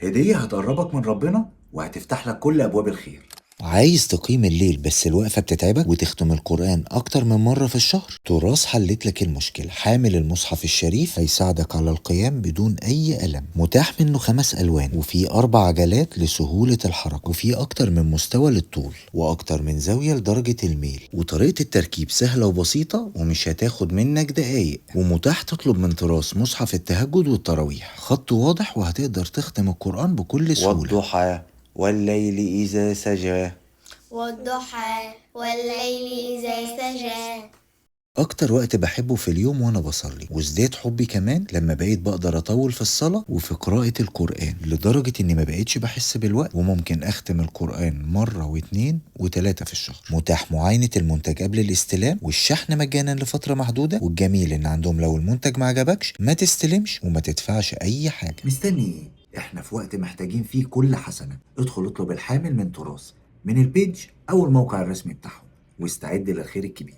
هدية هتقربك من ربنا وهتفتح لك كل أبواب الخير. عايز تقيم الليل بس الوقفة بتتعبك وتختم القرآن أكتر من مرة في الشهر؟ تراث حلت لك المشكلة. حامل المصحف الشريف هيساعدك على القيام بدون أي ألم. متاح منه 5 ألوان وفي 4 عجلات لسهولة الحركة، وفي أكتر من مستوى للطول وأكتر من زاوية لدرجة الميل، وطريقة التركيب سهلة وبسيطة ومش هتاخد منك دقايق. ومتاح تطلب من تراث مصحف التهجد والتراويح، خط واضح وهتقدر تختم القرآن بكل سهولة. والضحى والليل إذا سجى. والضحى والليل إذا سجى. اكتر وقت بحبه في اليوم وانا بصلي، وازداد حبي كمان لما بقيت بقدر اطول في الصلاة وفي قراءة القرآن لدرجة اني ما بقيتش بحس بالوقت، وممكن اختم القرآن مرة و2 و3 في الشهر. متاح معاينة المنتج قبل الاستلام والشحن مجانا لفترة محدودة، والجميل ان عندهم لو المنتج ما عجبكش ما تستلمش وما تدفعش اي حاجة. مستني ايه؟ احنا في وقت محتاجين فيه كل حسنة. ادخل اطلب الحامل من تراث من البيج أو الموقع الرسمي بتاعهم، واستعد للخير الكبير.